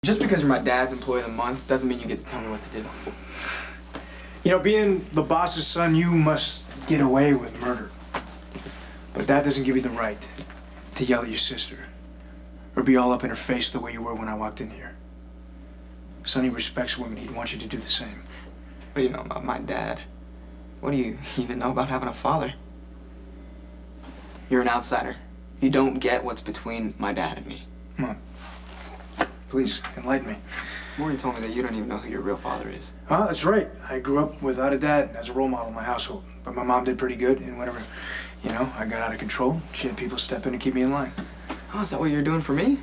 Just because you're my dad's employee of the month doesn't mean you get to tell me what to do. You know, being the boss's son, you must get away with murder. But that doesn't give you the right to yell at your sister or be all up in her face the way you were when I walked in here. Sonny respects women. He'd want you to do the same. What do you know about my dad? What do you even know about having a father? You're an outsider. You don't get what's between my dad and me. Come on. Please, enlighten me. Morgan told me that you don't even know who your real father is. Oh, that's right. I grew up without a dad as a role model in my household. But my mom did pretty good, and whenever, you know, I got out of control, she had people step in and keep me in line. Oh, is that what you're doing for me?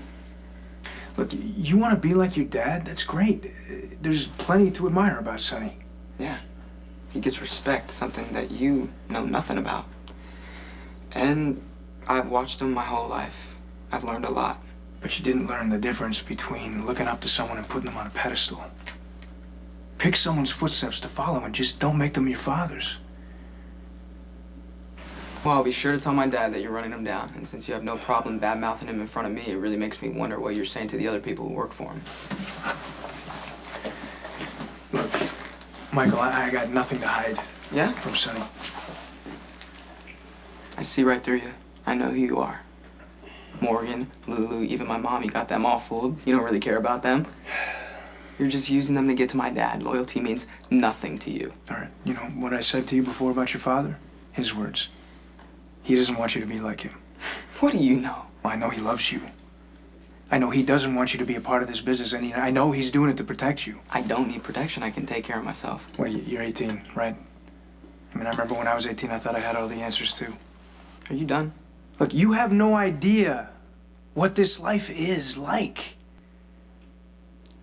Look, you want to be like your dad? That's great. There's plenty to admire about Sonny. Yeah. He gets respect, something that you know nothing about. And I've watched him my whole life. I've learned a lot. But you didn't learn the difference between looking up to someone and putting them on a pedestal. Pick someone's footsteps to follow and just don't make them your father's. Well, I'll be sure to tell my dad that you're running him down. And since you have no problem bad-mouthing him in front of me, it really makes me wonder what you're saying to the other people who work for him. Look, Michael, I got nothing to hide. Yeah? From Sonny. I see right through you. I know who you are. Morgan, Lulu, even my mom, you got them all fooled. You don't really care about them. You're just using them to get to my dad. Loyalty means nothing to you. All right, you know what I said to you before about your father? His words. He doesn't want you to be like him. What do you know? Well, I know he loves you. I know he doesn't want you to be a part of this business, and I know he's doing it to protect you. I don't need protection. I can take care of myself. Well, you're 18, right? I mean, I remember when I was 18, I thought I had all the answers, too. Are you done? Look, you have no idea what this life is like.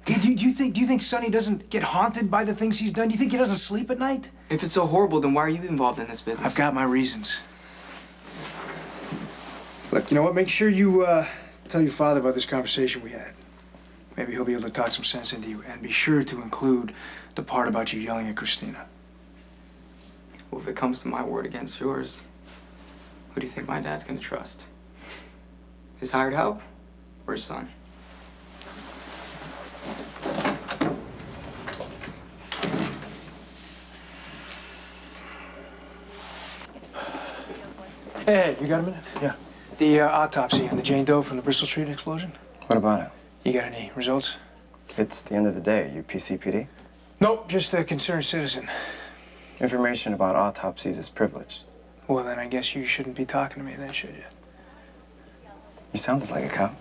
Okay, do you think Sonny doesn't get haunted by the things he's done? Do you think he doesn't sleep at night? If it's so horrible, then why are you involved in this business? I've got my reasons. Look, you know what? Make sure you tell your father about this conversation we had. Maybe he'll be able to talk some sense into you. And be sure to include the part about you yelling at Kristina. Well, if it comes to my word against yours, who do you think my dad's gonna trust? His hired help or his son? Hey, you got a minute? Yeah. The autopsy on the Jane Doe from the Bristol Street explosion? What about it? You got any results? It's the end of the day. You PCPD? Nope, just a concerned citizen. Information about autopsies is privileged. Well, then I guess you shouldn't be talking to me then, should you? You sounded like a cop.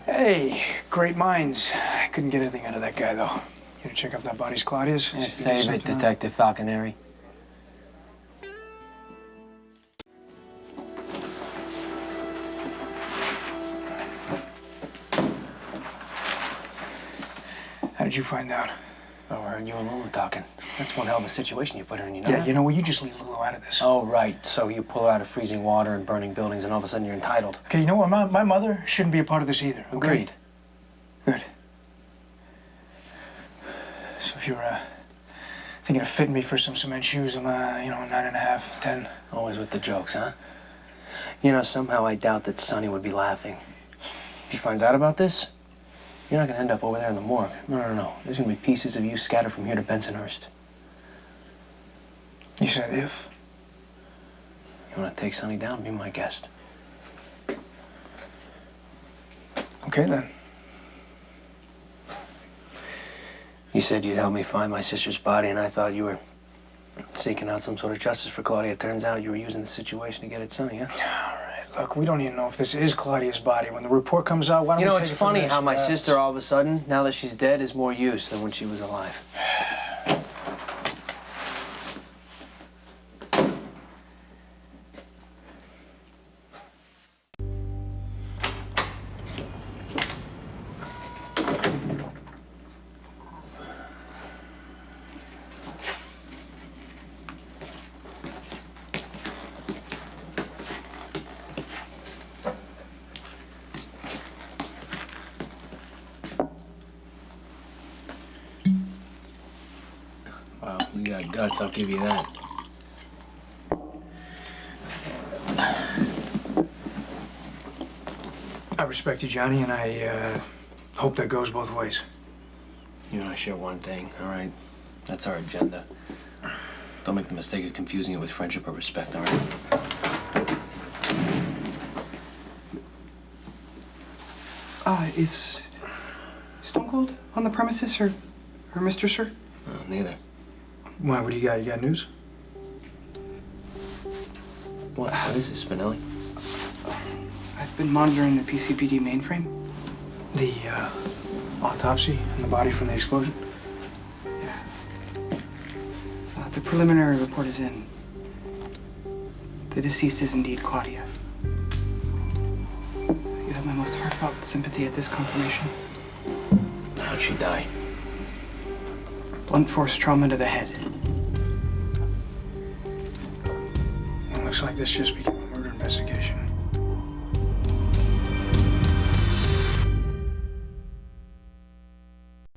Hey, great minds. I couldn't get anything out of that guy, though. You gonna check out that body's Claudia's? Just save it, Detective Falconeri. How did you find out? Oh, I heard you and Lulu talking. That's one hell of a situation you put her in, you know? Yeah, you know what? You just leave Lulu out of this. Oh, right. So you pull her out of freezing water and burning buildings, and all of a sudden you're entitled. Okay, you know what? My mother shouldn't be a part of this either. Okay? Agreed. Good. So if you're thinking of fitting me for some cement shoes, I'm 9.5, 10. Always with the jokes, huh? You know, somehow I doubt that Sonny would be laughing. If he finds out about this, you're not gonna end up over there in the morgue. No. There's gonna be pieces of you scattered from here to Bensonhurst. You said if? You wanna take Sonny down? Be my guest. Okay, then. You said you'd help me find my sister's body, and I thought you were seeking out some sort of justice for Claudia. It turns out you were using the situation to get at Sonny, huh? All right, look, we don't even know if this is Claudia's body. When the report comes out, why don't you know, we it's take it from funny there? how my sister, all of a sudden, now that she's dead, is more use than when she was alive. Wow, you got guts, I'll give you that. I respect you, Johnny, and I hope that goes both ways. You and I share one thing, all right? That's our agenda. Don't make the mistake of confusing it with friendship or respect, all right? Is Stone Cold on the premises, or Mr. Sir? Neither. Why, what do you got? You got news? What is this, Spinelli? I've been monitoring the PCPD mainframe. The autopsy and the body from the explosion? Yeah. The preliminary report is in. The deceased is indeed Claudia. You have my most heartfelt sympathy at this confirmation. How'd she die? Blunt force trauma to the head. It looks like this just became a murder investigation.